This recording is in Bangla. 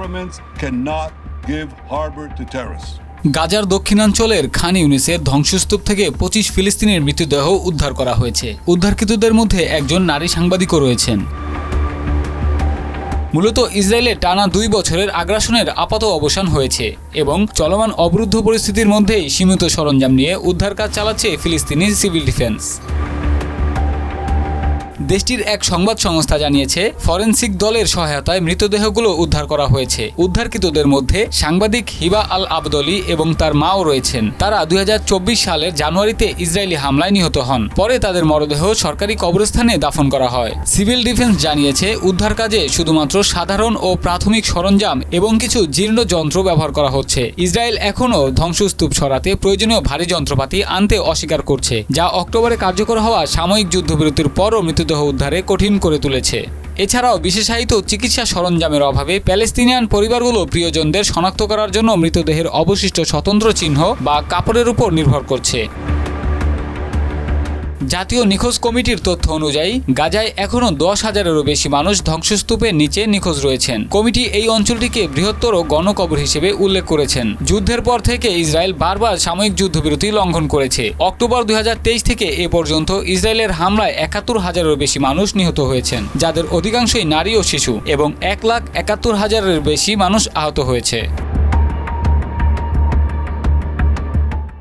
governments cannot give harbor to terrorists. গাজার দক্ষিণাঞ্চলের খান ইউনিসের ধ্বংসস্তূপ থেকে 25 ফিলিস্তিনের মৃতদেহ উদ্ধার করা হয়েছে। উদ্ধারকৃতদের মধ্যে একজন নারী সাংবাদিকও রয়েছেন। মূলত ইসরায়েলের টানা 2 বছরের আগ্রাসনের আপাত অবসান হয়েছে এবং চলমান অবরুদ্ধ পরিস্থিতির মধ্যেই সীমিত সরঞ্জাম নিয়ে উদ্ধার কাজ চালাচ্ছে ফিলিস্তিনি সিভিল ডিফেন্স। দেশটির এক সংবাদ সংস্থা জানিয়েছে, ফরেনসিক দলের সহায়তায় মৃতদেহগুলো উদ্ধার করা হয়েছে। উদ্ধারকৃতদের মধ্যে সাংবাদিক হিবা আল আবদলি এবং তার মাও রয়েছেন। তারা 2024 সালের জানুয়ারিতে ইসরায়েলি হামলায় নিহত হন। পরে তাদের মরদেহ সরকারি কবরস্থানে দাফন করা হয়। সিভিল ডিফেন্স জানিয়েছে, উদ্ধার কাজে শুধুমাত্র সাধারণ ও প্রাথমিক সরঞ্জাম এবং কিছু জীর্ণ যন্ত্র ব্যবহার করা হচ্ছে। ইসরায়েল এখনও ধ্বংসস্তূপ সরাতে প্রয়োজনীয় ভারী যন্ত্রপাতি আনতে অস্বীকার করছে, যা অক্টোবরে কার্যকর হওয়া সাময়িক যুদ্ধবিরতির পরও মৃতদেহ উদ্ধারে কঠিন করে তুলেছে। এছাড়াও বিশেষায়িত চিকিৎসা সরঞ্জামের অভাবে প্যালেস্তিনিয়ান পরিবারগুলো প্রিয়জনদের শনাক্ত করার জন্য মৃতদেহের অবশিষ্ট স্বতন্ত্র চিহ্ন বা কাপড়ের উপর নির্ভর করছে। জাতীয় নিখোঁজ কমিটির তথ্য অনুযায়ী গাজায় এখনও 10,000-এরও বেশি মানুষ ধ্বংসস্তূপের নিচে নিখোঁজ রয়েছেন। কমিটি এই অঞ্চলটিকে বৃহত্তর গণকবর হিসেবে উল্লেখ করেছেন। যুদ্ধের পর থেকে ইসরায়েল বারবার সাময়িক যুদ্ধবিরতি লঙ্ঘন করেছে। অক্টোবর 2023 থেকে এ পর্যন্ত ইসরায়েলের হামলায় 71,000-এরও বেশি মানুষ নিহত হয়েছেন, যাদের অধিকাংশই নারী ও শিশু, এবং 1,71,000-এর বেশি মানুষ আহত হয়েছে।